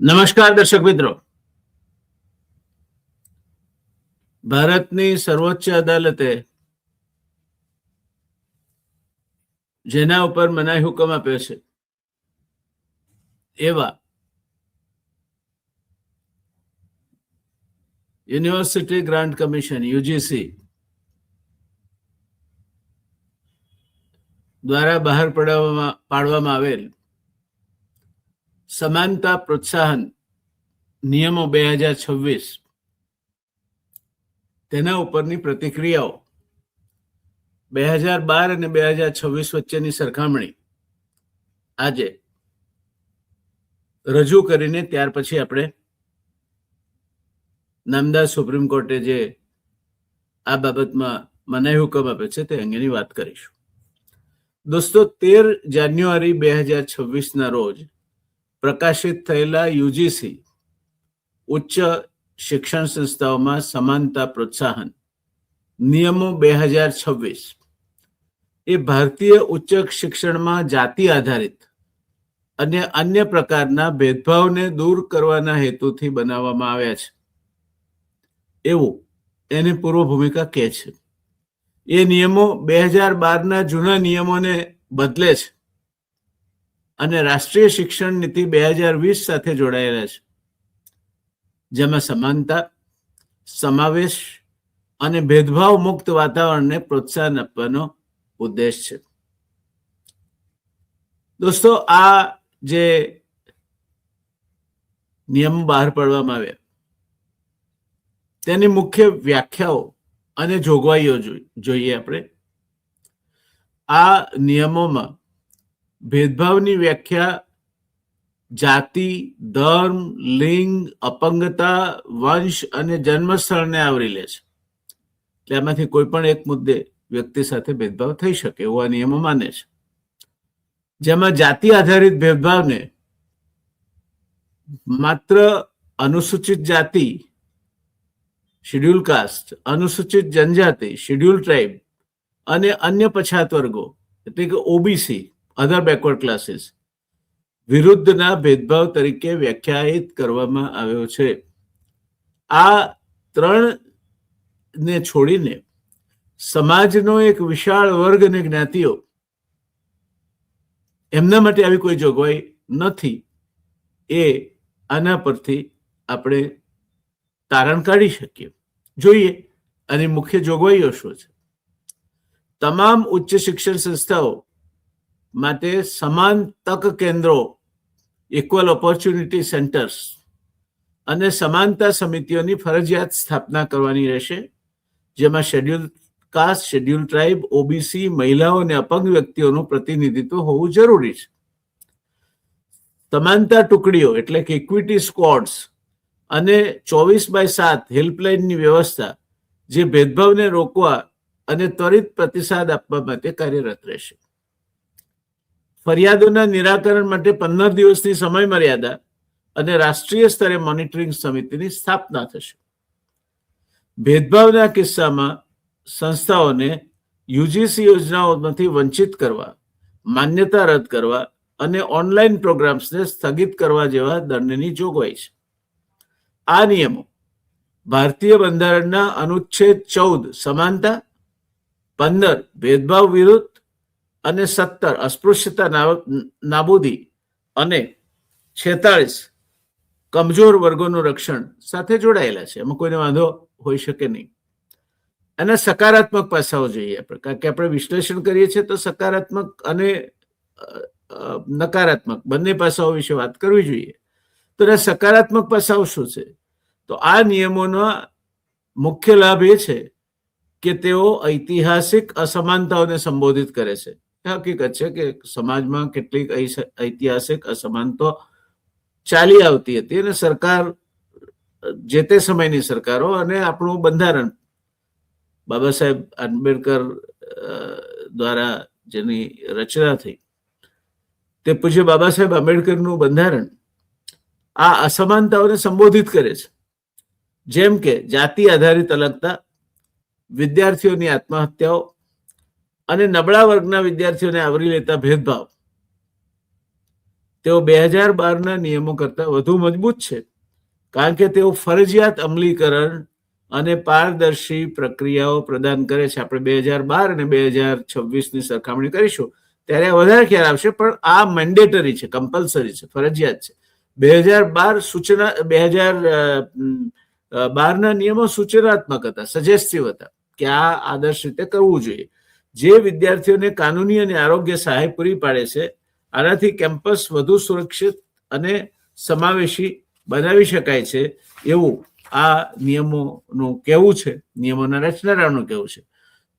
નમસ્કાર દર્શક મિત્રો. ભારતની સર્વોચ્ચ અદાલતે જેના ઉપર મનાઈ હુકમ આપ્યો છે એવા યુનિવર્સિટી ગ્રાન્ટ કમિશન યુજીસી દ્વારા બહાર પાડવામાં આવેલ સમાનતા પ્રોત્સાહન નિયમો 2026 તેના ઉપરની પ્રતિક્રિયાઓ 2012 અને 2026 વચ્ચેની સરખામણી આજે રજૂ કરીને ત્યાર પછી આપણે નામદાર સુપ્રીમ કોર્ટે જે આ બાબતમાં મનાઈ હુકમ આપ્યો છે તે અંગેની વાત કરીશું. દોસ્તો, 13 જાન્યુઆરી 2026 રોજ પ્રકાશિત થયેલા યુજીસી ઉચ્ચ શિક્ષણ સંસ્થાઓમાં સમાનતા પ્રોત્સાહન નિયમો 2026 એ ભારતીય ઉચ્ચ શિક્ષણમાં જાતિ આધારિત અને અન્ય પ્રકારના ભેદભાવને દૂર કરવાના હેતુથી બનાવવામાં આવ્યા છે એવું એની પૂર્વ ભૂમિકા કહે છે. એ નિયમો 2012ના જૂના નિયમોને બદલે છે અને રાષ્ટ્રીય શિક્ષણ નીતિ 2020 સાથે જોડાયેલા છે, જેમાં સમાનતા, સમાવેશ અને ભેદભાવ મુક્ત વાતાવરણને પ્રોત્સાહન આપવાનો ઉદ્દેશ છે. દોસ્તો, આ જે નિયમો બહાર પાડવામાં આવ્યા તેની મુખ્ય વ્યાખ્યાઓ અને જોગવાઈઓ જોઈએ આપણે. આ નિયમોમાં ભેદભાવની વ્યાખ્યા જાતિ, ધર્મ, લિંગ, અપંગતા, વંશ અને જન્મસ્થળને આવરી લે છે. એટલે આમાંથી કોઈ પણ એક મુદ્દે વ્યક્તિ સાથે ભેદભાવ થઈ શકે એવું આ નિયમો માને છે. જેમાં જાતિ આધારિત ભેદભાવને માત્ર અનુસૂચિત જાતિ, શેડ્યુલ કાસ્ટ, અનુસૂચિત જનજાતિ, શેડ્યુલ ટ્રાઇબ અને અન્ય પછાત વર્ગો એટલે કે ઓબીસી, અધર બેકવર્ડ ક્લાસીસ વિરુદ્ધના ભેદભાવ તરીકે વ્યાખ્યાયિત કરવામાં આવ્યો છે. આ ત્રણને છોડીને સમાજનો એક વિશાળ વર્ગ અને જ્ઞાતિઓ એમના માટે આવી કોઈ જોગવાઈ નથી. એ આના પરથી આપણે તારણ કાઢી શકીએ. જોઈએ અને મુખ્ય જોગવાઈઓ શું છે. તમામ ઉચ્ચ શિક્ષણ સંસ્થાઓ માટે સમાન તક કેન્દ્રો, ઇક્વલ ઓપોર્ચ્યુનિટી સેન્ટર્સ અને સમાનતા સમિતિઓની ફરજિયાત સ્થાપના કરવાની રહેશે, જેમાં schedule caste, schedule tribe, OBC, મહિલાઓ અને અપંગ વ્યક્તિઓનું પ્રતિનિધિત્વ હોવું જરૂરી છે. સમાનતા ટુકડીઓ એટલે કે ઇક્વિટી સ્ક્વોડ્સ અને 24/7 હેલ્પલાઇનની વ્યવસ્થા જે ભેદભાવને રોકવા અને ત્વરિત પ્રતિસાદ આપવા માટે કાર્યરત રહેશે. ફરિયાદોના નિરાકરણ માટે 15 દિવસની સમય મર્યાદા અને રાષ્ટ્રીય સ્તરે મોનિટરિંગ સમિતિની સ્થાપના થશે. ભેદભાવના કિસ્સામાં સંસ્થાઓને યુજીસી યોજનાઓમાંથી વંચિત કરવા, માન્યતા રદ કરવા અને ઓનલાઈન પ્રોગ્રામ્સને સ્થગિત કરવા જેવા દંડની જોગવાઈ છે. આ નિયમો ભારતીય બંધારણના અનુચ્છેદ 14 સમાનતા, 15 ભેદભાવ વિરુદ્ધ અને 17 અસ્પૃશ્યતા નાબૂદી અને 46 કમજોર વર્ગોનું રક્ષણ સાથે જોડાયેલા છે. એમાં કોઈને વાંધો હોઈ શકે નહીં. અને સકારાત્મક પાસાઓ જોઈએ આપણે, કારણ કે આપણે વિશ્લેષણ કરીએ છીએ તો સકારાત્મક અને નકારાત્મક બંને પાસાઓ વિશે વાત કરવી જોઈએ. તો એના સકારાત્મક પાસાઓ શું છે? તો આ નિયમોનો મુખ્ય લાભ એ છે કે તેઓ ઐતિહાસિક અસમાનતાઓને સંબોધિત કરે છે. હકીકત છે કે સમાજમાં કેટલીક ઐતિહાસિક અસમાનતાઓ ચાલી આવતી હતી અને સરકાર, જે તે સમયની સરકારો અને આપણું બંધારણ બાબા સાહેબ આંબેડકર દ્વારા જેની રચના થઈ, તે પૂજ્ય બાબા સાહેબ આંબેડકરનું બંધારણ આ અસમાનતાઓને સંબોધિત કરે છે. જેમ કે જાતિ આધારિત અલગતા, વિદ્યાર્થીઓની આત્મહત્યાઓ અને નબળા વર્ગના વિદ્યાર્થીઓને આવરી લેતા ભેદભાવ, તેઓ 2012ના નિયમો કરતા વધુ મજબૂત છે, કારણ કે તેઓ ફરજિયાત અમલીકરણ અને પારદર્શી પ્રક્રિયાઓ પ્રદાન કરે છે. આપણે 2012 અને 2026ની સરખામણી કરીશું ત્યારે વધારે ખ્યાલ આવશે, પણ આ મેન્ડેટરી છે, કમ્પલસરી છે, ફરજિયાત છે. 2012ના નિયમો સૂચનાત્મક હતા, સજેસ્ટિવ હતા કે આ આદર્શ રીતે કરવું જોઈએ. જે વિદ્યાર્થીઓને કાનૂની અને આરોગ્ય સહાય પૂરી પાડે છે, આનાથી કેમ્પસ વધુ સુરક્ષિત અને સમાવેશી બનાવી શકાય છે એવું આ નિયમોનું કહેવું છે, નિયમોના રચનારાઓનું કહેવું છે.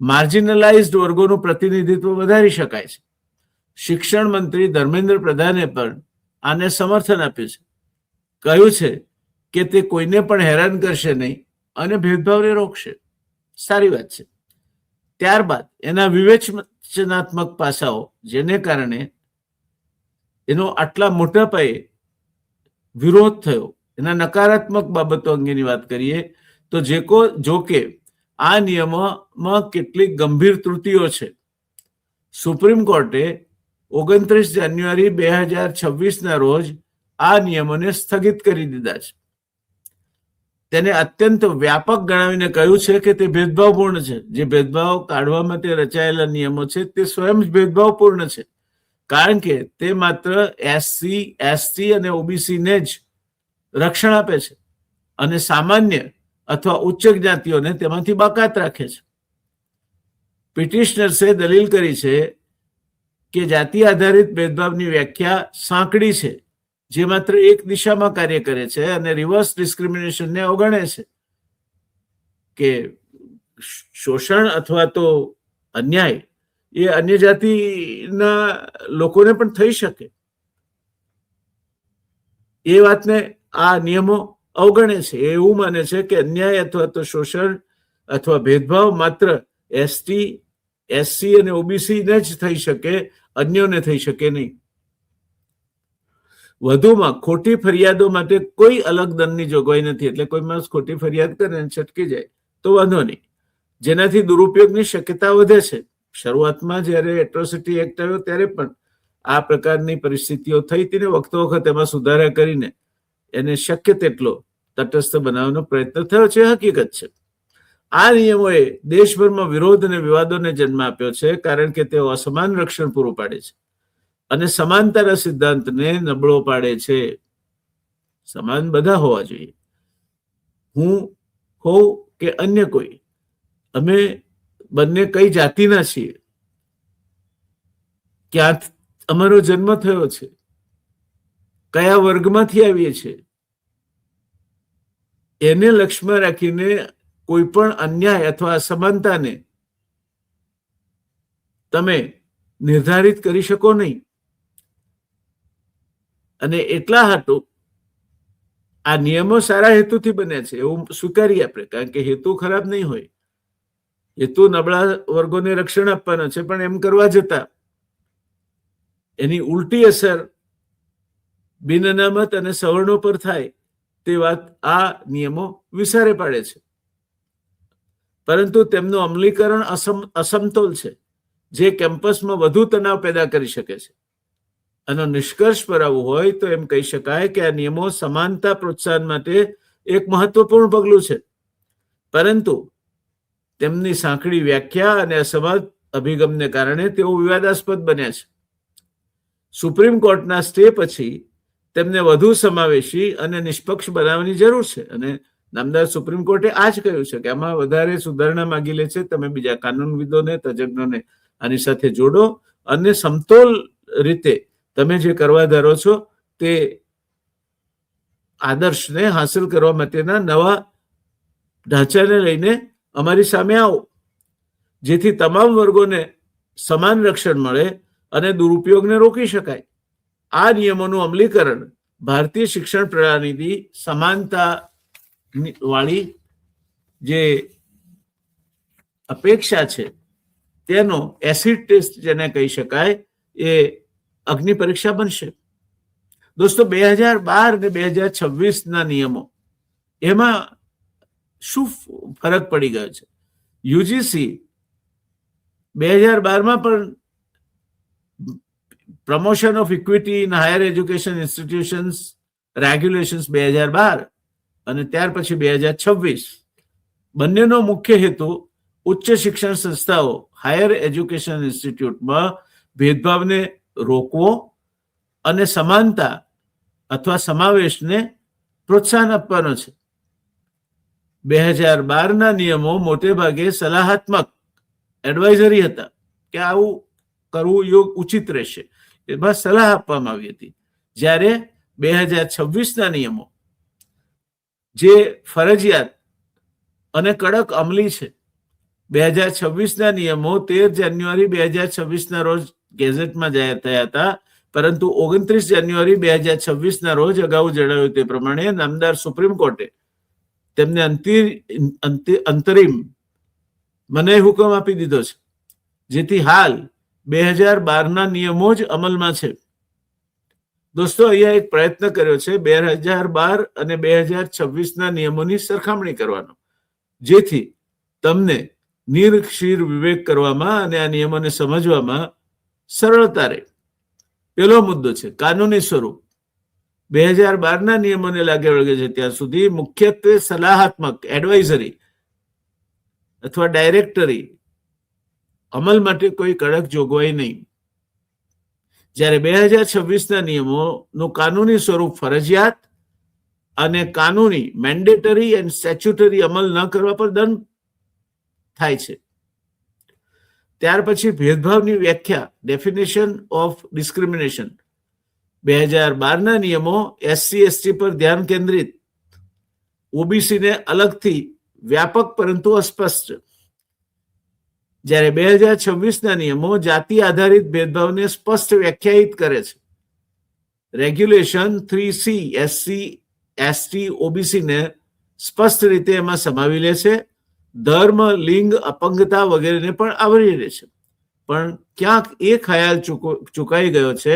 માર્જિનલાઇઝ્ડ વર્ગોનું પ્રતિનિધિત્વ વધારી શકાય છે. શિક્ષણ મંત્રી ધર્મેન્દ્ર પ્રધાને પણ આને સમર્થન આપ્યું છે. કહ્યું છે કે તે કોઈને પણ હેરાન કરશે નહીં અને ભેદભાવને રોકશે. સારી વાત છે. ત્યારબાદ એના વિવેચનાત્મક પાસાઓ, જેને કારણે એનો આટલા મોટા પાયે વિરોધ થયો, એના નકારાત્મક બાબતો અંગેની વાત કરીએ તો જો કે આ નિયમોમાં કેટલીક ગંભીર ત્રુટિઓ છે. સુપ્રીમ કોર્ટે 29 જાન્યુઆરી 2026ના રોજ આ નિયમોને સ્થગિત કરી દીધા છે. તેને અત્યંત વ્યાપક ગણાવીને કહ્યું છે કે તે ભેદભાવપૂર્ણ છે. જે ભેદભાવ કાઢવા માટે રચાયેલા નિયમો છે તે સ્વયં જ ભેદભાવપૂર્ણ છે, કારણ કે તે માત્ર એસસી, એસટી અને ઓબીસીને જ રક્ષણ આપે છે અને સામાન્ય અથવા ઉચ્ચ જ્ઞાતિઓને તેમાંથી બાકાત રાખે છે. પિટિશનર્સે દલીલ કરી છે કે જાતિ આધારિત ભેદભાવની વ્યાખ્યા સાંકડી છે, જે માત્ર એક દિશામાં કાર્ય કરે છે અને રિવર્સ ડિસ્ક્રિમિનેશનને અવગણે છે. કે શોષણ અથવા તો અન્યાય એ અન્ય જાતિના લોકોને પણ થઈ શકે, એ વાતને આ નિયમો અવગણે છે. એવું માને છે કે અન્યાય અથવા તો શોષણ અથવા ભેદભાવ માત્ર એસટી, એસસી અને ઓબીસીને જ થઈ શકે, અન્યોને થઈ શકે નહીં. વધુમાં ખોટી ફરિયાદો માટે કોઈ અલગ દંડની જોગવાઈ નથી. એટલે કોઈ માણસ ખોટી ફરિયાદ કરે અને છટકી જાય તો વાંધો નહીં, જેનાથી દુરુપયોગની શક્યતા વધે છે. શરૂઆતમાં જ્યારે એટ્રોસિટી એક્ટ આવ્યો ત્યારે પણ આ પ્રકારની પરિસ્થિતિઓ થઈ હતી ને વખતો વખત એમાં સુધારા કરીને એને શક્ય તેટલો તટસ્થ બનાવવાનો પ્રયત્ન થયો છે, હકીકત છે. આ નિયમોએ દેશભરમાં વિરોધ અને વિવાદોને જન્મ આપ્યો છે, કારણ કે તેઓ અસમાન રક્ષણ પૂરું પાડે છે અને સમાનતાના સિદ્ધાંતને નબળો પાડે છે. સમાન બધા હોવા જોઈએ, હું હોઉં કે અન્ય કોઈ. અમે બંને કઈ જાતિના છીએ, ક્યાં અમારો જન્મ થયો છે, કયા વર્ગમાંથી આવીએ છીએ, એને લક્ષ્યમાં રાખીને કોઈ પણ અન્યાય અથવા અસમાનતાને તમે નિર્ધારિત કરી શકો નહીં. અને એટલા હાટું આ નિયમો સારા હેતુથી બન્યા છે એવું સ્વીકારીએ આપણે, કારણ કે હેતુ ખરાબ નહીં હોય. હેતુ નબળા વર્ગોને રક્ષણ આપવાનો છે, પણ એમ કરવા જતા એની ઉલટી અસર બિન અનામત અને સવર્ણો પર થાય તે વાત આ નિયમો વિસારે પાડે છે. પરંતુ તેમનું અમલીકરણ અસમતોલ છે, જે કેમ્પસમાં વધુ તણાવ પેદા કરી શકે છે. આનો નિષ્કર્ષ પર આવવું હોય તો એમ કહી શકાય કે આ નિયમો સમાનતા પ્રોત્સાહન માટે એક મહત્વપૂર્ણ પગલું છે, પરંતુ તેમની સાંકડી વ્યાખ્યા અને અસમર્થ અભિગમને કારણે તેઓ વિવાદાસ્પદ બન્યા છે. સુપ્રીમ કોર્ટના સ્ટે પછી તેમને વધુ સમાવેશી અને નિષ્પક્ષ બનાવવાની જરૂર છે. અને નામદાર સુપ્રીમ કોર્ટે આ જ કહ્યું છે કે આમાં વધારે સુધારણા માંગી લે છે. તમે બીજા કાનૂનવિદોને, તજજ્ઞોને આની સાથે જોડો અને સમતોલ રીતે તમે જે કરવા ધારો છો તે આદર્શને હાંસલ કરવા માટેના નવા ઢાંચાને લઈને અમારી સામે આવો, જેથી તમામ વર્ગોને સમાન રક્ષણ મળે અને દુરુપયોગને રોકી શકાય. આ નિયમોનું અમલીકરણ ભારતીય શિક્ષણ પ્રણાલીની સમાનતા વાળી જે અપેક્ષા છે તેનો એસિડ ટેસ્ટ જેને કહી શકાય એ અગ્નિ પરીક્ષા બનશે. દોસ્તો, 2012 અને 2026ના નિયમો એમાં શું ફરક પડી ગયો છે? યુજીસી 2012માં પણ promotion of equity in higher education institutions regulations 2012 અને ત્યાર પછી 2026 બંનેનો મુખ્ય હેતુ ઉચ્ચ શિક્ષણ સંસ્થાઓ હાયર એજ્યુકેશન ઇન્સ્ટિટ્યૂટમાં ભેદભાવને રોકવો અને સમાનતા અથવા સમાવેશને પ્રોત્સાહન આપવાનો છે. 2012ના નિયમો મોટે ભાગે સલાહાત્મક એડવાઇઝરી હતા કે આવું કરવું યોગ ઉચિત રહેશે, એમાં સલાહ આપવામાં આવી હતી. જ્યારે 2026ના નિયમો જે ફરજિયાત અને કડક અમલી છે. 2026ના નિયમો 13 જાન્યુઆરી 2026ના રોજ ગેઝેટમાં જાહેર થયા હતા, પરંતુ 29 જાન્યુઆરી 2026ના રોજ અગાઉ જણાવ્યું તે પ્રમાણે નામદાર સુપ્રીમ કોર્ટે તેમને અંતરિમ મનાઈ હુકમ આપી દીધો છે, જેથી હાલ 2012ના નિયમો જ અમલમાં છે. દોસ્તો, અહીંયા એક પ્રયત્ન કર્યો છે 2012 અને 2026ના નિયમોની સરખામણી કરવાનો, જેથી તમને નિર્ક્ષીર વિવેક કરવામાં અને આ નિયમોને સમજવામાં સરળતા રહે. પહેલો મુદ્દો છે કાનૂની સ્વરૂપ. 2012ના નિયમોને લાગે વળગે છે ત્યાં સુધી મુખ્યત્વે સલાહાત્મક એડવાઇઝરી અથવા ડાયરેક્ટરી, અમલ માટે કોઈ કડક જોગવાઈ નહીં. જ્યારે 2026ના નિયમોનું કાનૂની સ્વરૂપ ફરજિયાત અને કાનૂની મેન્ડેટરી એન્ડ સ્ટેચ્યુટરી અમલ ન કરવા પર દંડ થાય છે. ત્યાર પછી ભેદભાવની વ્યાખ્યા, ડેફિનેશન ઓફ ડિસ્ક્રિમિનેશન. 2012ના નિયમો એસસી એસટી પર ધ્યાન કેન્દ્રિત, ઓબીસીને અલગથી વ્યાપક પરંતુ અસ્પષ્ટ. જ્યારે 2026ના નિયમો જાતિ આધારિત ભેદભાવને સ્પષ્ટ વ્યાખ્યાયિત કરે છે. રેગ્યુલેશન 3C એસસી એસટી ઓબીસીને સ્પષ્ટ રીતે એમાં સમાવી લે છે. ધર્મ, લિંગ, અપંગતા વગેરેને પણ આવરી લે છે. પણ ક્યાંક એ ખ્યાલ ચૂકાઈ ગયો છે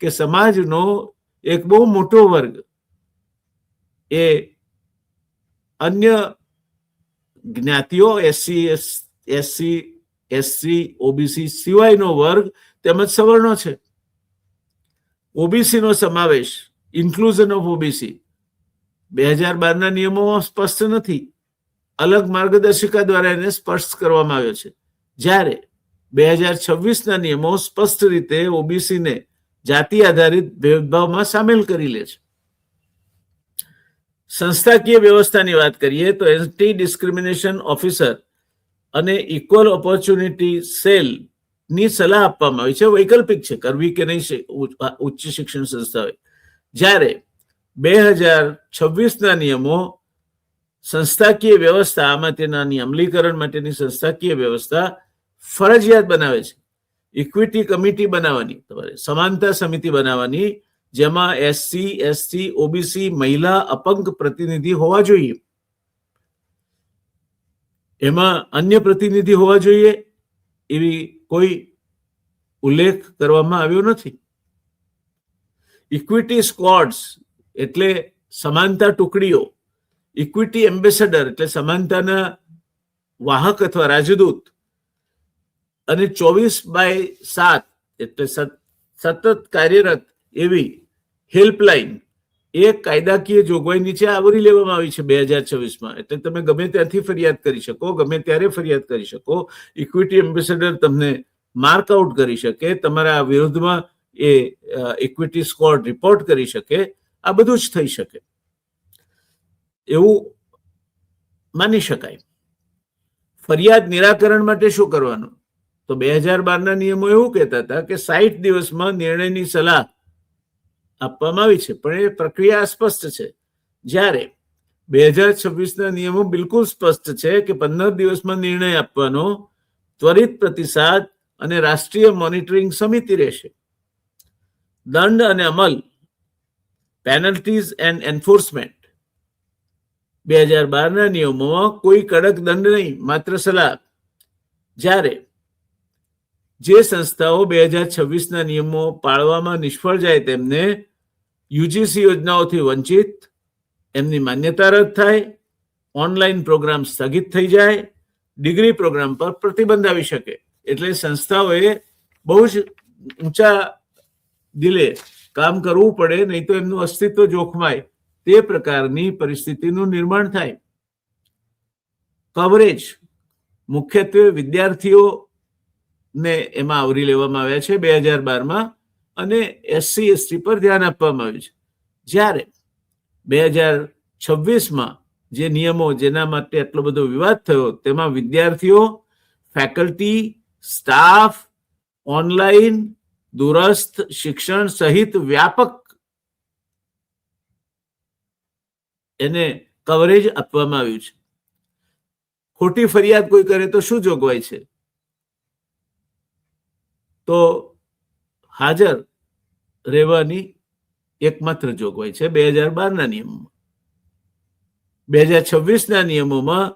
કે સમાજનો એક બહુ મોટો વર્ગ એ અન્ય જ્ઞાતિઓ એસસી એસસી ઓબીસી સિવાયનો વર્ગ તેમજ સવર્ણો છે. ઓબીસીનો સમાવેશ, ઇન્ક્લુઝન ઓફ ઓબીસી 2012ના નિયમોમાં સ્પષ્ટ નથી. અલગ માર્ગદર્શિકા દ્વારા એને સ્પષ્ટ કરવામાં આવ્યો છે. જ્યારે 2026ના નિયમો સ્પષ્ટ રીતે ઓબીસીને જાતિ આધારિત ભેદભાવમાં સામેલ કરી લે છે. સંસ્થાકીય વ્યવસ્થાની વાત કરીએ તો એન્ટી ડિસ્ક્રિમિનેશન ઓફિસર અને ઇક્વલ ઓપોર્ચ્યુનિટી સેલ ની સલાહ આપવામાં આવી છે. વૈકલ્પિક છે, કરવી કે નહીં ઉચ્ચ શિક્ષણ સંસ્થાઓએ. જ્યારે 2026ના નિયમો સંસ્થાકીય વ્યવસ્થા, આમાં તેના અમલીકરણ માટેની સંસ્થાકીય વ્યવસ્થા ફરજિયાત બનાવે છે. ઇક્વિટી કમિટી બનાવવાની, તમારે સમાનતા સમિતિ બનાવવાની, જેમાં એસસી એસટી ઓબીસી મહિલા અપંગ પ્રતિનિધિ હોવા જોઈએ. એમાં અન્ય પ્રતિનિધિ હોવા જોઈએ એવી કોઈ ઉલ્લેખ કરવામાં આવ્યો નથી. ઇક્વિટી સ્ક્વોડ્સ એટલે સમાનતા ટુકડીઓ, ઇક્વિટી એમ્બેસેડર એટલે સમાનતાના વાહક અથવા રાજદૂત, અને 24/7 એટલે સતત કાર્યરત એવી હેલ્પલાઇન એ કાયદાકીય જોગવાઈ નીચે આવરી લેવામાં આવી છે 2026માં. એટલે તમે ગમે ત્યાંથી ફરિયાદ કરી શકો, ગમે ત્યારે ફરિયાદ કરી શકો. ઇક્વિટી એમ્બેસેડર તમને માર્ક આઉટ કરી શકે, તમારા વિરુદ્ધમાં એ ઇક્વિટી સ્કોડ રિપોર્ટ કરી શકે. આ બધું જ થઈ શકે એવું માની શકાય. ફરિયાદ નિરાકરણ માટે શું કરવાનું? તો 2012ના નિયમો એવું કહેતા હતા કે 60 દિવસમાં નિર્ણયની સલાહ આપવામાં આવી છે, પણ એ પ્રક્રિયા અસ્પષ્ટ છે. જ્યારે 2026ના નિયમો બિલકુલ સ્પષ્ટ છે કે 15 દિવસમાં નિર્ણય આપવાનો, ત્વરિત પ્રતિસાદ અને રાષ્ટ્રીય મોનિટરિંગ સમિતિ રહેશે. દંડ અને અમલ, પેનલ્ટીઝ એન્ડ એન્ફોર્સમેન્ટ. 2012ના નિયમોમાં કોઈ કડક દંડ નહીં, માત્ર સલાહ. જ્યારે જે સંસ્થાઓ 2026ના નિયમો પાળવામાં નિષ્ફળ જાય તેમને યુજીસી યોજનાઓથી વંચિત, એમની માન્યતા રદ થાય, ઓનલાઈન પ્રોગ્રામ સ્થગિત થઈ જાય, ડિગ્રી પ્રોગ્રામ પર પ્રતિબંધ આવી શકે. એટલે સંસ્થાઓએ બહુ જ ઊંચા દિલે કામ કરવું પડે, નહીં તો એમનું અસ્તિત્વ જોખમાય, તે પ્રકારની પરિસ્થિતિનું નિર્માણ થાય. કવરેજ મુખ્યત્વે વિદ્યાર્થીઓને એમાં આવરી લેવામાં આવ્યા છે 2012માં, અને SC ST પર ધ્યાન આપવામાં આવ્યું છે. જ્યારે 2026માં જે નિયમો જેના માટે આટલો બધો વિવાદ થયો, તેમાં વિદ્યાર્થીઓ, ફેકલ્ટી, સ્ટાફ, ઓનલાઈન, દૂરસ્થ શિક્ષણ સહિત વ્યાપક એને કવરેજ આપવામાં આવ્યું છે. ખોટી ફરિયાદ કોઈ કરે તો શું જોગવાઈ છે? તો હાજર રહેવાની એકમાત્ર જોગવાઈ છે 2012ના નિયમોમાં. 2026ના નિયમોમાં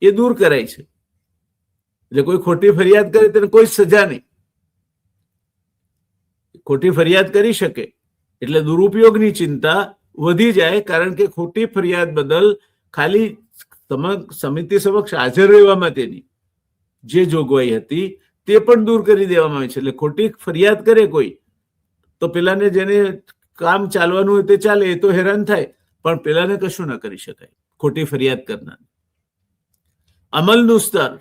એ દૂર કરાય છે. એટલે કોઈ ખોટી ફરિયાદ કરે તેને કોઈ સજા નહીં. ખોટી ફરિયાદ કરી શકે એટલે દુરુપયોગની ચિંતા વધી જાય, કારણ કે ખોટી ફરિયાદ બદલ ખાલી સમિતિ સમક્ષ હાજર રહેવા માટેની જે જોગવાઈ હતી તે પણ દૂર કરી દેવામાં આવી છે. એટલે ખોટી ફરિયાદ કરે કોઈ તો પેલાને જેને કામ ચાલવાનું હોય તે ચાલે, એ તો હેરાન થાય, પણ પેલાને કશું ના કરી શકાય ખોટી ફરિયાદ કરનાર. અમલનું સ્તર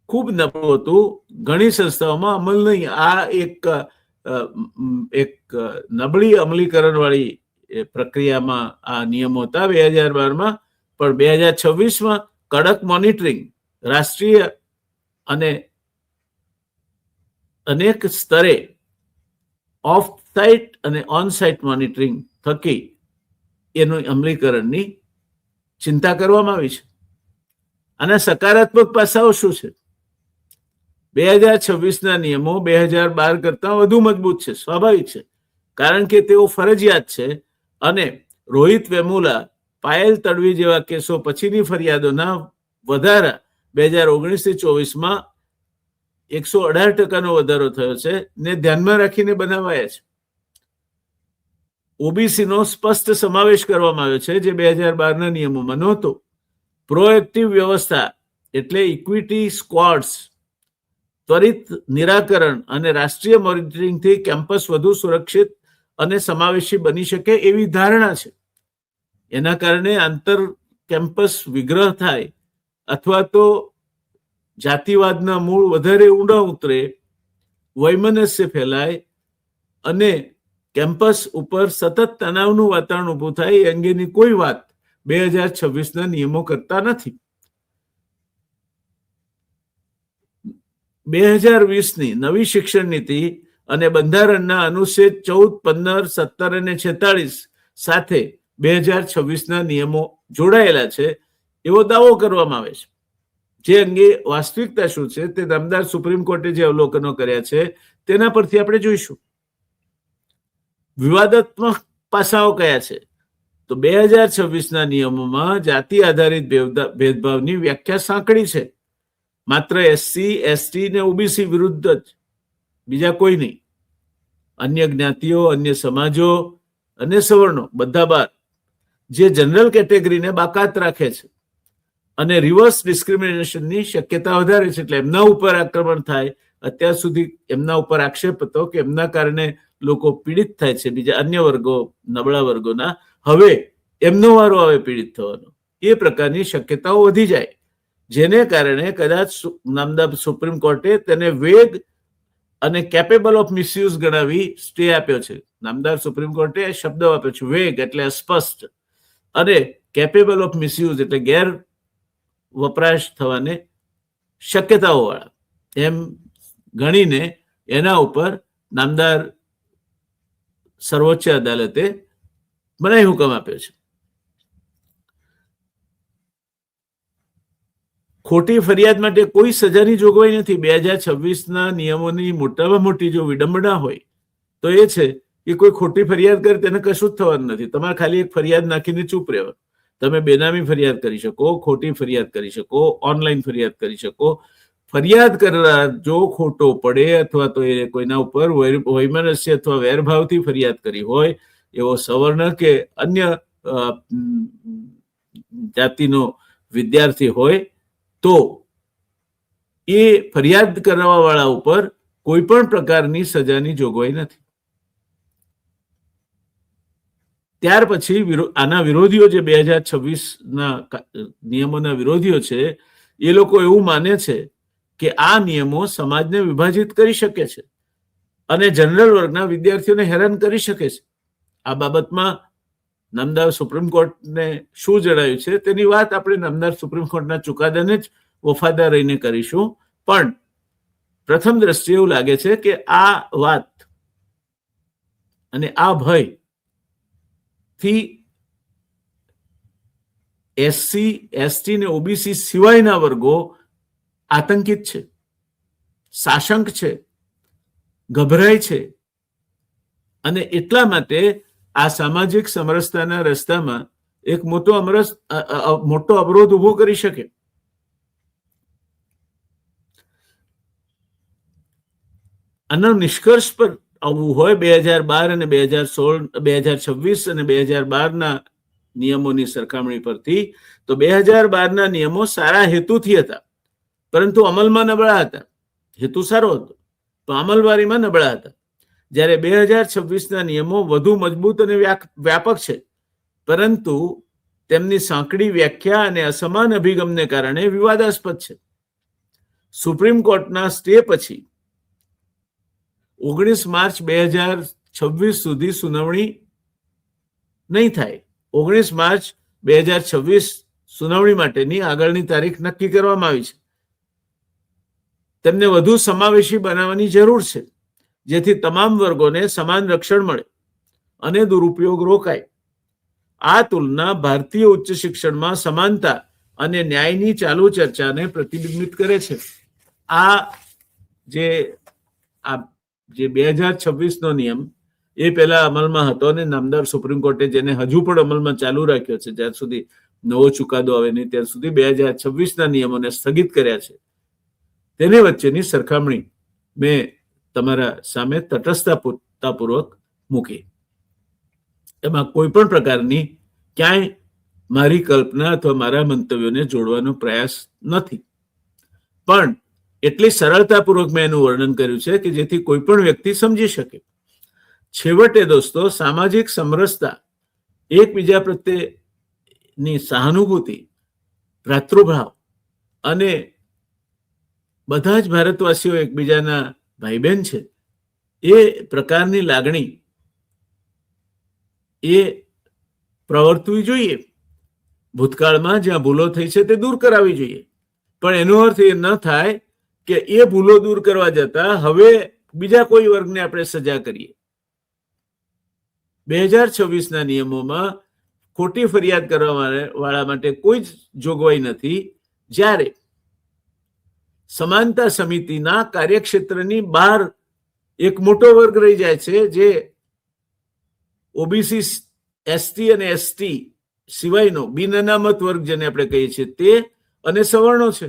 ખૂબ નબળું હતું. ઘણી સંસ્થાઓમાં અમલ નહીં. આ એક નબળી અમલીકરણ વાળી પ્રક્રિયામાં આ નિયમો હતા 2012માં. પણ 2026માં કડક મોનિટરિંગ, રાષ્ટ્રીય અને અનેક સ્તરે ઓફ સાઇટ અને ઓન સાઇટ મોનિટરિંગ થકી એનું અમલીકરણની ચિંતા કરવામાં આવી છે. આના સકારાત્મક પાસાઓ શું છે? 2026ના નિયમો 2012 કરતા વધુ મજબૂત છે. સ્વાભાવિક છે, કારણ કે તેઓ ફરજિયાત છે અને રોહિત વેમુલા, પાયલ તડવી જેવા કેસો પછીની ફરિયાદોના વધારા 2019-24માં 118% વધારો થયો છે ને ધ્યાનમાં રાખીને બનાવાયા છે. ઓબીસીનો સ્પષ્ટ સમાવેશ કરવામાં આવ્યો છે, જે 2012ના નિયમોમાં નહોતો. પ્રોએક્ટિવ વ્યવસ્થા એટલે ઇક્વિટી સ્ક્વોડ્સ, ત્વરિત નિરાકરણ અને રાષ્ટ્રીય મોનિટરિંગથી કેમ્પસ વધુ સુરક્ષિત અને સમાવેશી બની શકે એવી ધારણા છે. એના કારણે આંતર કેમ્પસ વિગ્રહ થાય અથવા તો જાતિવાદના મૂળ વધારે ઊંડા ઉતરે, વૈમનસ્ય ફેલાય અને કેમ્પસ ઉપર સતત તણાવનું વાતાવરણ ઊભું થાય, એ અંગેની કોઈ વાત 2026ના નિયમો કરતા નથી. 2020ની નવી શિક્ષણ નીતિ અને બંધારણના અનુચ્છેદ 14, 15, 17 અને 46 સાથે 2026ના નિયમો જોડાયેલા છે એવો દાવો કરવામાં આવે છે. જે અંગે વાસ્તવિકતા શું છે તે નામદાર સુપ્રીમ કોર્ટે જે અવલોકનો કર્યા છે તેના પરથી આપણે જોઈશું. વિવાદાત્મક પાસાઓ કયા છે? તો 2026ના નિયમોમાં જાતિ આધારિત ભેદભાવની વ્યાખ્યા સાંકડી છે. માત્ર SC, ST ને ઓબીસી વિરુદ્ધ જ, બીજા કોઈ નહીં. અન્ય જ્ઞાતિઓ, અન્ય સમાજો અને સવર્ણો બધા બાદ, જે જનરલ કેટેગરીને બાકાત રાખે છે અને રિવર્સ ડિસ્ક્રિમિનેશનની શક્યતા વધારે છે. એટલે એમના ઉપર આક્રમણ થાય. અત્યાર સુધી એમના ઉપર આક્ષેપ હતો કે એમના કારણે લોકો પીડિત થાય છે, બીજા અન્ય વર્ગો, નબળા વર્ગોના. હવે એમનો વારો આવે પીડિત થવાનો, એ પ્રકારની શક્યતાઓ વધી જાય, જેને કારણે કદાચ નામદાર સુપ્રીમ કોર્ટે તેને વેગ અને કેપેબલ ઓફ મિસયુઝ ગણાવી સ્ટે આપ્યો છે. નામદાર સુપ્રીમ કોર્ટે શબ્દ આપ્યો છે, વેગ એટલે અસ્પષ્ટ અને કેપેબલ ઓફ મિસયુઝ એટલે ગેર વપરાશ થવાને શક્યતાઓ વાળા, એમ ગણીને એના ઉપર નામદાર સર્વોચ્ચ અદાલતે મનાઈ હુકમ આપ્યો છે. ખોટી ફરિયાદ માટે કોઈ સજાની જોગવાઈ નથી. 2026ના નિયમોની મોટામાં મોટી જો વિડંબના હોય તો એ છે કે કોઈ ખોટી ફરિયાદ કરે તેને કશું જ થવાનું નથી. તમારે ખાલી એક ફરિયાદ નાખીને ચૂપ રહેવાનું. તમે બેનામી ફરિયાદ કરી શકો, ખોટી ફરિયાદ કરી શકો, ઓનલાઈન ફરિયાદ કરી શકો. ફરિયાદ કરનાર જો ખોટો પડે અથવા તો એ કોઈના ઉપર વૈમનસ્ય અથવા વેરભાવથી ફરિયાદ કરી હોય, એવો સવર્ણ કે અન્ય જાતિનો વિદ્યાર્થી હોય, તો એ ફરિયાદ કરવા વાળા ઉપર કોઈ પણ પ્રકારની સજાની જોગવાઈ નથી. ત્યાર પછી આના વિરોધીઓ જે 2026ના નિયમોના વિરોધીઓ છે એ લોકો એવું માને છે કે આ નિયમો સમાજને વિભાજિત કરી શકે છે અને જનરલ વર્ગના વિદ્યાર્થીઓને હેરાન કરી શકે છે. આ બાબતમાં નામદાર સુપ્રીમ કોર્ટને શું જણાવ્યું છે તેની વાત આપણે નામદાર સુપ્રીમ કોર્ટના ચુકાદાને જ વફાદાર રહીને કરીશું. પણ પ્રથમ દ્રષ્ટિએ એવું લાગે છે કે આ વાત અને આ ભય થી એસસી, એસટી ને ઓબીસી સિવાયના વર્ગો આતંકિત છે, સાશંક છે, ગભરાય છે અને એટલા માટે આ સામાજિક સમરસતાના રસ્તામાં એક મોટો અવરોધ ઉભો કરી શકે. આના નિષ્કર્ષ પર આવવું હોય 2012 અને 2016, 2026 અને 2012ના નિયમોની સરખામણી પરથી, તો 2012ના નિયમો સારા હેતુથી હતા પરંતુ અમલમાં નબળા હતા. હેતુ સારો હતો તો અમલવારીમાં નબળા હતા. જ્યારે 2026ના નિયમો વધુ મજબૂત અને વ્યાપક છે પરંતુ તેમની સાંકડી વ્યાખ્યા અને અસમાન અભિગમને કારણે વિવાદાસ્પદ છે. સુપ્રીમ કોર્ટના સ્ટે પછી 19 માર્ચ 2026 સુધી સુનાવણી નહીં થાય. 19 માર્ચ 2026 સુનાવણી માટેની આગળની તારીખ નક્કી કરવામાં આવી છે. તેમને વધુ સમાવેશી બનાવવાની જરૂર છે જેથી તમામ વર્ગોને સમાન રક્ષણ મળે અને દુરુપયોગ રોકાય. આ તુલના ભારતીય ઉચ્ચ શિક્ષણમાં સમાનતા અને ન્યાયની ચાલુ ચર્ચાને પ્રતિબિંબિત કરે છે. આ જે 2026નો નિયમ એ પહેલા અમલમાં હતો અને નામદાર સુપ્રીમ કોર્ટે જેને હજુ પણ અમલમાં ચાલુ રાખ્યો છે જ્યાં સુધી નવો ચુકાદો આવે નહીં ત્યાં સુધી 2026ના નિયમોને સ્થગિત કર્યા છે. તેની વચ્ચેની સરખામણી મેં તમારા સામે તટસ્થતાપૂર્વક મૂકી. એમાં કોઈ પણ પ્રકારની ક્યાંય મારી કલ્પના અથવા મારા મંતવ્યોને જોડવાનો પ્રયાસ નથી, પણ એટલી સરળતાપૂર્વક મેં એનું વર્ણન કર્યું છે કે જેથી કોઈ પણ વ્યક્તિ સમજી શકે. છેવટે દોસ્તો, સામાજિક સમરસતા, એકબીજા પ્રત્યેની સહાનુભૂતિ, ભ્રાતૃભાવ અને બધા જ ભારતવાસીઓ એકબીજાના ભાઈ બહેન છે એ પ્રકારની લાગણી એ પ્રવર્તવી જોઈએ. ભૂતકાળમાં જ્યાં ભૂલો થઈ છે તે દૂર કરાવવી જોઈએ, પણ એનો અર્થ એ ન થાય કે એ ભૂલો દૂર કરવા જતા હવે બીજા કોઈ વર્ગને આપણે સજા કરીએ. 2026ના નિયમોમાં ખોટી ફરિયાદ કરવા વાળા માટે કોઈ જ જોગવાઈ નથી. જ્યારે સમાનતા સમિતિના કાર્યક્ષેત્રની બહાર એક મોટો વર્ગ રહી જાય છે જે ઓબીસી, એસટી અને એસટી સિવાયનો બિન અનામત વર્ગ જેને આપણે કહીએ છીએ તે અને સવર્ણો છે.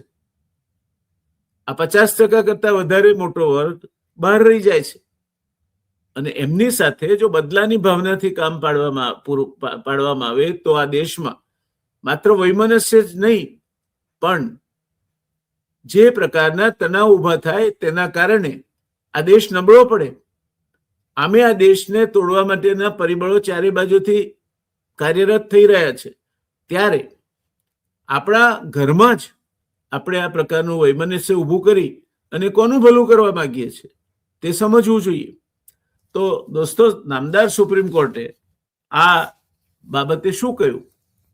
આ 50% કરતા વધારે મોટો વર્ગ બહાર રહી જાય છે અને એમની સાથે જો બદલાની ભાવનાથી કામ પાડવામાં આવે તો આ દેશમાં માત્ર વૈમનસ્ય જ નહીં પણ જે પ્રકારના તણાવ ઉભા થાય તેના કારણે આ દેશ નબળો પડે. આમે આ દેશને તોડવા માટેના પરિબળો ચારે બાજુથી કાર્યરત થઈ રહ્યા છે. ત્યારે આપણા ઘરમાં જ આપણે આ પ્રકારનું વૈમનસ્ય ઊભું કરી અને કોનું ભલું કરવા માંગીએ છીએ તે સમજવું જોઈએ. તો દોસ્તો, નામદાર સુપ્રીમ કોર્ટે આ બાબતે શું કહ્યું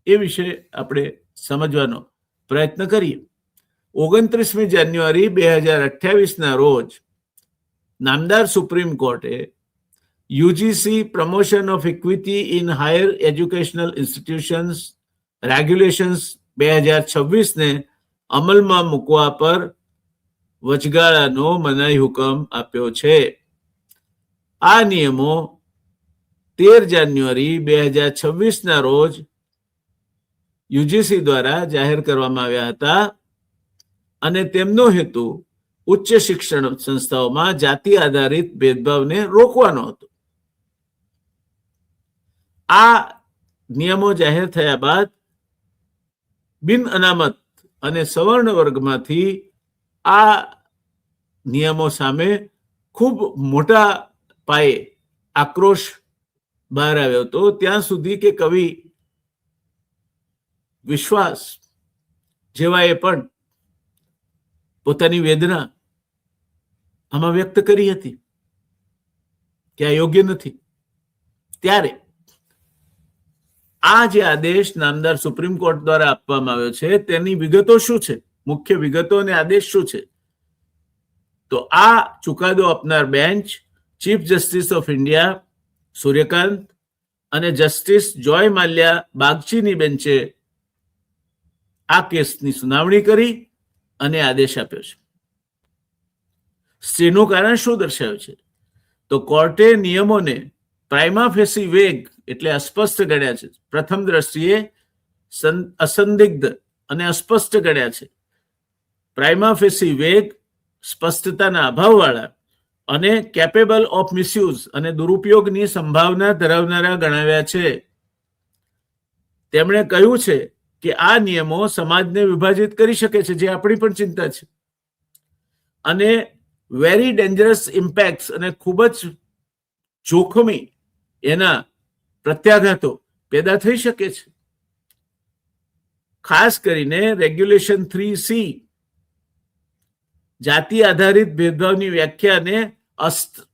એ વિશે આપણે સમજવાનો પ્રયત્ન કરીએ. 29મી જાન્યુઆરી 2028ના રોજ નામદાર સુપ્રીમ કોર્ટે UGC promotion of equity in higher educational institutions regulations 2026ને અમલમાં મૂકવા પર વચગાળાનો મનાઈ હુકમ આપ્યો છે. આ નિયમો 13 જાન્યુઆરી 2026ના રોજ યુજીસી દ્વારા જાહેર કરવામાં આવ્યા હતા અને તેમનો હેતુ ઉચ્ચ શિક્ષણ સંસ્થાઓમાં જાતિ આધારિત ભેદભાવને રોકવાનો હતો. આ નિયમો જાહેર થયા બાદ બિન અનામત અને સવર્ણ વર્ગમાંથી આ નિયમો સામે ખૂબ મોટા પાયે આક્રોશ બહાર આવ્યો હતો, ત્યાં સુધી કે કવિ વિશ્વાસ જેવાએ પણ પોતાની વેદના આમાં વ્યક્ત કરી હતી કે આ યોગ્ય નથી. ત્યારે આ જે આદેશ નામદાર સુપ્રીમ કોર્ટ દ્વારા આપવામાં આવ્યો છે તેની વિગતો શું છે, મુખ્ય વિગતો અને આદેશ શું છે? તો આ ચુકાદો આપનાર bench chief justice of India Suryakant અને જસ્ટિસ જોય માલ્યા બાગચીની બેન્ચે આ કેસની સુનાવણી કરી અને આદેશ આપ્યો છે. સ્ટેનું કારણ શું દર્શાવ્યું છે? તો કોર્ટે નિયમોને પ્રાઇમા ફેસી વેગ એટલે અસ્પષ્ટ ગણ્યા છે. પ્રથમ દ્રષ્ટિએ અસંદિગ્ધ અને અસ્પષ્ટ ગણ્યા છે. પ્રાઇમા ફેસી વેગ સ્પષ્ટતાના અભાવવાળા અને કેપેબલ ઓફ મિસયુઝ અને દુરુપયોગની સંભાવના ધરાવનારા ગણાવ્યા છે. તેમણે કહ્યું છે કે આ નિયમો સમાજને વિભાજિત કરી શકે છે, જે આપણી પણ ચિંતા છે, અને વેરી ડેન્જરસ ઇમ્પેક્ટ્સ અને ખૂબ જ જોખમી એના પ્રત્યાઘાતો પેદા થઈ શકે છે. ખાસ કરીને રેગ્યુલેશન 3C જાતિ આધારિત ભેદભાવની વ્યાખ્યાને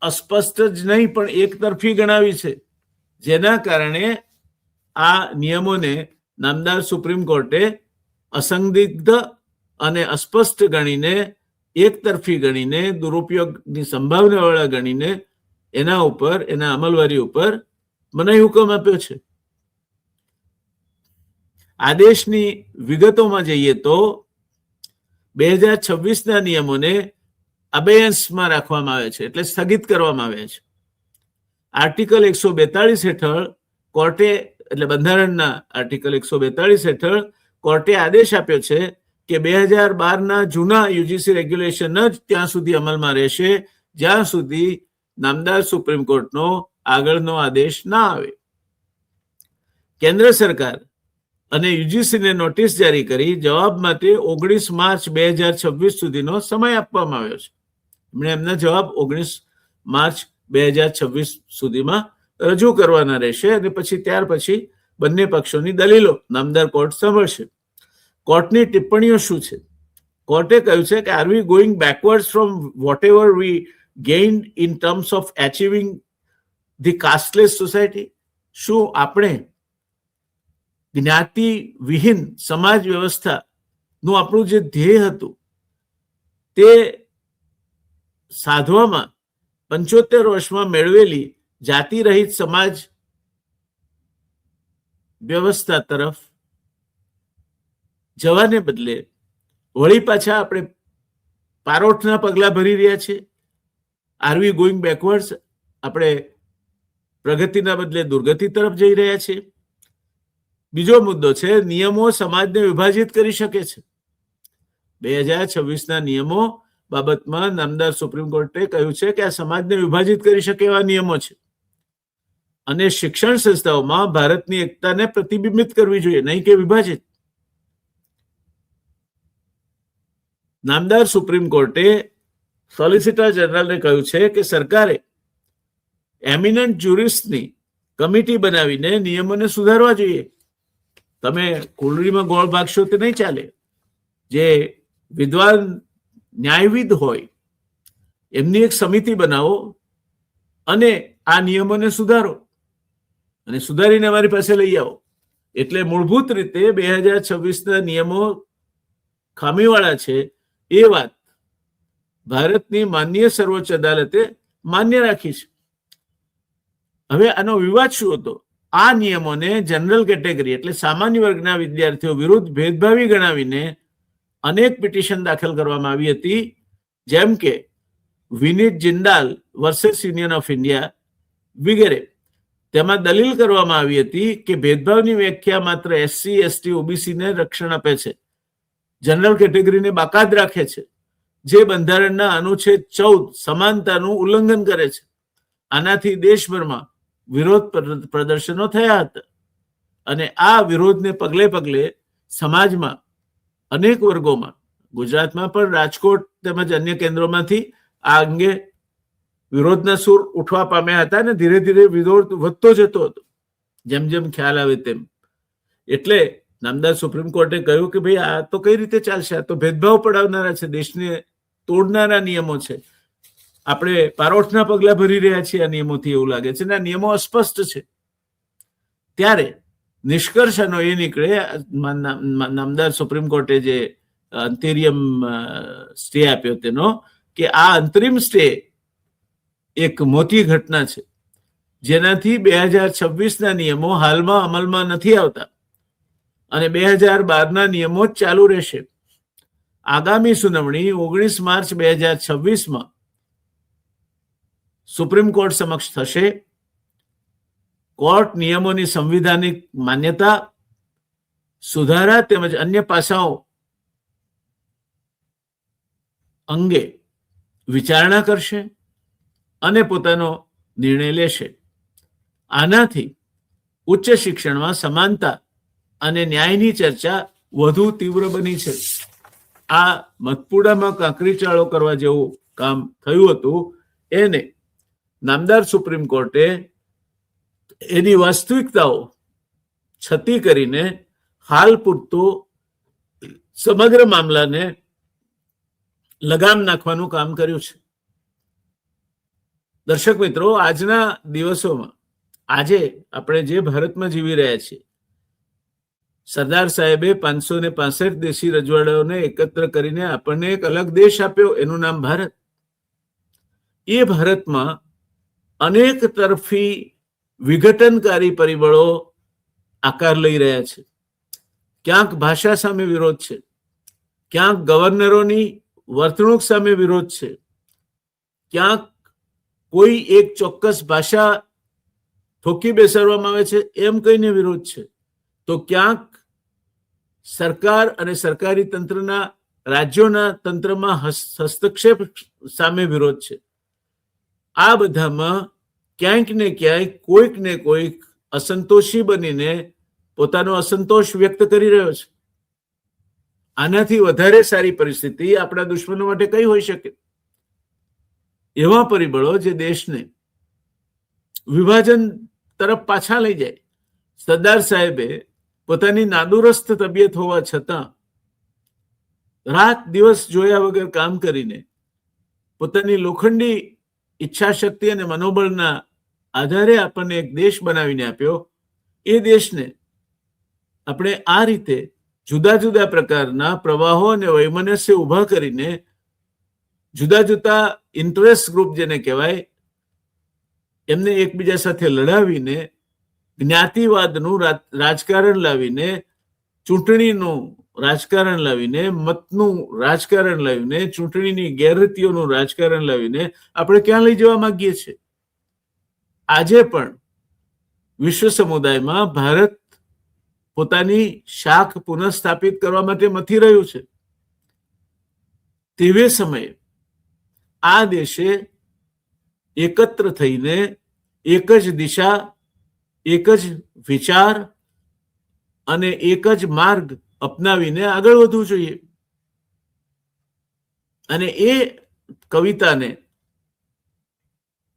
અસ્પષ્ટ જ નહીં પણ એકતરફી ગણાવી છે, જેના કારણે આ નિયમોને નામદાર સુપ્રીમ કોર્ટે અસંદિગ્ધ અને અસ્પષ્ટ ગણીને, એકતરફી ગણીને, દુરુપયોગની સંભાવનાવાળા ગણીને એના ઉપર, એના અમલવારી ઉપર મનાઈ હુકમ આપ્યો છે. આદેશની વિગતોમાં જઈએ તો 2026ના નિયમોને અબેયન્સમાં રાખવામાં આવે છે, એટલે સ્થગિત કરવામાં આવ્યા છે. આર્ટિકલ 142 હેઠળ કોર્ટે, એટલે બંધારણના આર્ટિકલ 142 હેઠળ કોર્ટે આદેશ આપ્યો છે કે 2012ના જૂના યુજીસી રેગ્યુલેશન જ ત્યાં સુધી અમલમાં રહેશે જ્યાં સુધી નામદાર સુપ્રીમ કોર્ટનો આગળનો આદેશ ના આવે. કેન્દ્ર સરકાર અને યુજીસીને નોટિસ જારી કરી જવાબ માટે 19 માર્ચ 2026 સુધીનો સમય આપવામાં આવ્યો છે. એમણે એમના જવાબ 19 માર્ચ 2026 સુધીમાં રજૂ કરવાના રહેશે અને પછી ત્યાર પછી બંને પક્ષોની દલીલો નામદાર કોર્ટ સાંભળશે. કોર્ટની ટિપ્પણીઓ શું છે? કોર્ટે કહ્યું છે કે are we going backward from whatever we gained in terms of achieving the casteless society? શું આપણે જ્ઞાતિ વિહીન સમાજ વ્યવસ્થાનું આપણું જે ધ્યેય હતું તે સાધવામાં 75 વર્ષમાં મેળવેલી જાતિ રહિત સમાજ વ્યવસ્થા તરફ જવાને બદલે વળી પાછા આપણે પારોઠના પગલા ભરી રહ્યા છીએ? Are we going backwards? આપણે પ્રગતિના બદલે દુર્ગતિ તરફ જઈ રહ્યા છીએ? બીજો મુદ્દો છે, નિયમો સમાજને વિભાજિત કરી શકે છે. 2026ના નિયમો બાબતમાં નામદાર સુપ્રીમ કોર્ટે કહ્યું છે કે આ સમાજને વિભાજિત કરી શકે એવા નિયમો છે અને શિક્ષણ સંસ્થાઓમાં ભારતની એકતાને પ્રતિબિંબિત કરવી જોઈએ, નહીં કે વિભાજિત. નામદાર સુપ્રીમ કોર્ટે સોલિસિટર જનરલને કહ્યું છે કે સરકારે એમિનન્ટ જ્યુરિસ્ટની કમિટી બનાવીને નિયમોને સુધારવા જોઈએ. તમે કુંડળીમાં ગોળ ભાગશો તે નહીં ચાલે. જે વિદ્વાન ન્યાયવિદ હોય એમની એક સમિતિ બનાવો અને આ નિયમોને સુધારો અને સુધારીને અમારી પાસે લઈ આવો. એટલે મૂળભૂત રીતે 2026ના નિયમો ખામીવાળા છે એ વાત ભારતની માનનીય સર્વોચ્ચ અદાલતે માન્ય રાખી છે. હવે આનો વિવાદ શું હતો? આ નિયમોને જનરલ કેટેગરી એટલે સામાન્ય વર્ગના વિદ્યાર્થીઓ વિરુદ્ધ ભેદભાવી ગણાવીને અનેક પિટિશન દાખલ કરવામાં આવી હતી, જેમ કે Vineet Jindal versus union of India વગેરે. તેમાં દલીલ કરવામાં આવી હતી કે ભેદભાવની વ્યાખ્યા માત્ર એસસી, એસટી, ઓબીસીને રક્ષણ આપે છે, જનરલ કેટેગરીને બાકાત રાખે છે, જે બંધારણના અનુચ્છેદ 14 સમાનતાનું ઉલ્લંઘન કરે છે. આનાથી દેશભરમાં વિરોધ પ્રદર્શનો થયા હતા અને આ વિરોધને પગલે પગલે સમાજમાં અનેક વર્ગોમાં, ગુજરાતમાં પણ રાજકોટ તેમજ અન્ય કેન્દ્રોમાંથી આ અંગે વિરોધના સૂર ઉઠવા પામ્યા હતા ને ધીરે ધીરે વિરોધ વધતો જતો હતો જેમ જેમ ખ્યાલ આવે તેમ. એટલે નામદાર સુપ્રીમ કોર્ટે કહ્યું કે ભાઈ આ તો કઈ રીતે ચાલશે, આ તો ભેદભાવ પડાવનારા છે, દેશને તોડનારા નિયમો છે, આપણે પારોઠના પગલા ભરી રહ્યા છીએ આ નિયમોથી એવું લાગે છે, ને આ નિયમો અસ્પષ્ટ છે. ત્યારે નિષ્કર્ષ આનો એ નીકળે, નામદાર સુપ્રીમ કોર્ટે જે અંતરિમ સ્ટે આપ્યો તેનો, કે આ અંતરિમ સ્ટે એક મોટી ઘટના છે જેનાથી 2026ના નિયમો હાલમાં અમલમાં નથી આવતા અને 2012ના નિયમો જ ચાલુ રહેશે. આગામી સુનાવણી 19 માર્ચ 2026માં સુપ્રીમ કોર્ટ સમક્ષ થશે. કોર્ટ નિયમોની સંવિધાનિક માન્યતા, સુધારા તેમજ અન્ય પાસાઓ અંગે વિચારણા કરશે અને પોતાનો નિર્ણય લેશે. આનાથી ઉચ્ચ શિક્ષણમાં સમાનતા અને ન્યાયની ચર્ચા વધુ તીવ્ર બની છે. આ મતપુડામાં કાંકરી ચાળો કરવા જેવું કામ થયું હતું એને નામદાર સુપ્રીમ કોર્ટે એની વાસ્તવિકતાઓ છતી કરીને હાલ પૂરતું સમગ્ર મામલાને લગામ નાખવાનું કામ કર્યું છે. દર્શક મિત્રો, આજના દિવસોમાં આજે આપણે જે ભારતમાં જીવી રહ્યા છીએ, સરદાર સાહેબે 565 દેશી રજવાડાઓને એકત્ર કરીને આપણને એક અલગ દેશ આપ્યો, એનું નામ ભારત. એ ભારતમાં અનેક તરફી વિઘટનકારી પરિબળો આકાર લઈ રહ્યા છે. ક્યાંક ભાષા સામે વિરોધ છે, ક્યાંક ગવર્નરોની વર્તણૂક સામે વિરોધ છે, ક્યાંક કોઈ એક ચોક્કસ ભાષા ઠોકી બેસાડવામાં આવે છે એમ કહીને વિરોધ છે, તો ક્યાંક સરકાર અને સરકારી તંત્રના રાજ્યોના તંત્રમાં હસ્તક્ષેપ સામે વિરોધ છે. આ બધામાં ક્યાંક ને ક્યાંક કોઈક ને કોઈક અસંતોષી બનીને પોતાનો અસંતોષ વ્યક્ત કરી રહ્યો છે. આનાથી વધારે સારી પરિસ્થિતિ આપણા દુશ્મનો માટે કઈ હોઈ શકે? એવા પરિબળો જે દેશને વિભાજન તરફ પાછા લઈ જાય. સરદાર સાહેબે પોતાની નાદુરસ્ત તબિયત હોવા છતાં રાત દિવસ જોયા વગર કામ કરીને પોતાની લોખંડી ઈચ્છા શક્તિ અને મનોબળના આધારે આપણને એક દેશ બનાવીને આપ્યો. એ દેશને આપણે આ રીતે જુદા જુદા પ્રકારના પ્રવાહો અને વૈમનસ્ય ઉભા કરીને જુદા જુદા ઇન્ટરેસ્ટ ગ્રુપ જેને કહેવાય એમને એકબીજા સાથે લડાવીને જ્ઞાતિવાદનું રાજકારણ લાવીને, ચૂંટણીનું રાજકારણ લાવીને, મતનું રાજકારણ લાવીને, ચૂંટણીની ગેરરીતિઓનું રાજકારણ લાવીને આપણે ક્યાં લઈ જવા માંગીએ છીએ? આજે પણ વિશ્વ સમુદાયમાં ભારત પોતાની શાખ પુનઃસ્થાપિત કરવા માટે મથી રહ્યું છે. તેવે સમયે આ દેશે એકત્ર થઈને એક જ દિશા, એક જ વિચાર અને એક જ માર્ગ અપનાવીને આગળ વધવું જોઈએ. અને એ કવિતાને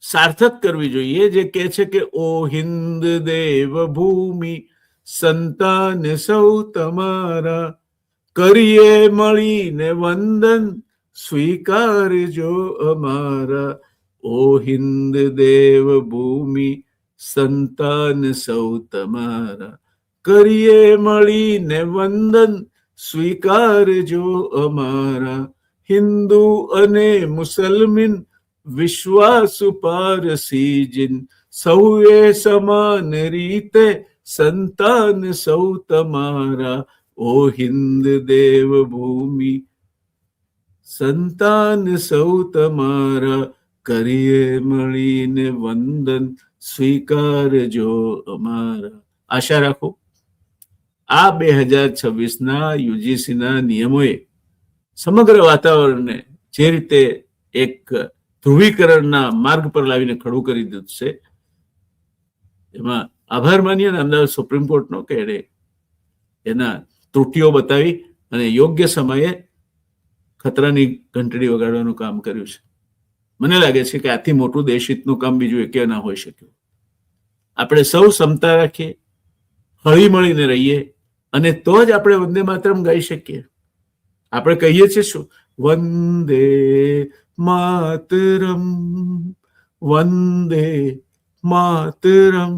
સાર્થક કરવી જોઈએ જે કહે છે કે ઓ હિન્દ દેવ ભૂમિ સંતાન સૌ તમારા, કરીએ મળીને વંદન સ્વીકારજો અમારા. ઓ હિન્દ દેવ ભૂમિ સંતાન સૌ તમારા, કરીએ મળીને વંદન સ્વીકારજો અમારા. હિન્દુ અને મુસલમાન વિશ્વાસ પારસી જીન, સૌએ સમાન રીતે સંતાન સૌ તમારા. ઓ હિન્દ દેવ ભૂમિ સંતાન સૌ તમારા, કરીએ મળીને વંદન સ્વીકારજો અમારા. આશા રાખો આ 2026ના યુજીસીના નિયમોએ સમગ્ર વાતાવરણને જે રીતે એક ધ્રુવીકરણના માર્ગ પર લાવીને ખડું કરી દીધું છે, એમાં આભાર માનીએ અમદાવાદ સુપ્રીમ કોર્ટનો કે એણે એના ત્રુટીઓ બતાવી અને યોગ્ય સમયે ખતરાની ઘંટડી વગાડવાનું કામ કર્યું છે. મને લાગે છે કે આથી મોટું દેશહિતનું કામ બીજું એકે ના હોઈ શક્યું. આપણે સૌ ક્ષમતા રાખીએ, હળી મળીને રહીએ, અને તો જ આપણે વંદે માતરમ ગાઈ શકીએ. આપણે કહીએ છીએ શું? વંદે માતરમ, વંદે માતરમ,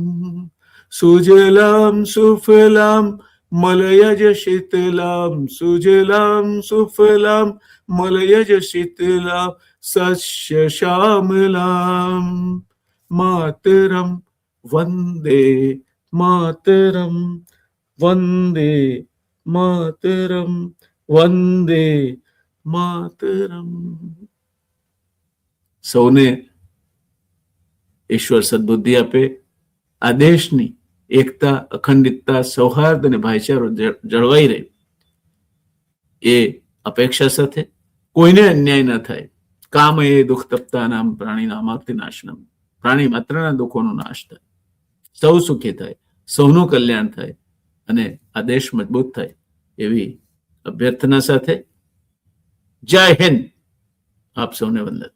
સુજલામ સુફલામ મલયજ શીતલામ, સુજલામ સુફલામ મલયજ શીતલામ, સસ્ય શ્યામલામ માતરમ, વંદે માતરમ, વંદે માતરમ, વંદે માતરમ. સૌને ઈશ્વર સદબુદ્ધિ આપે, આ દેશની એકતા, અખંડિતતા, સૌહાર્દ અને ભાઈચારો જળવાઈ રહે એ અપેક્ષા સાથે કોઈને અન્યાય ન થાય. કામ એ દુઃખ તપતા નામ પ્રાણીના અમાર્તિ નાશનમ, પ્રાણી માત્રના દુઃખોનો નાશ થાય, સૌ સુખી થાય, સૌનું કલ્યાણ થાય અને આ દેશ મજબૂત થાય એવી અભ્યર્થના સાથે જય હિન્દ. આપ સૌને વંદન.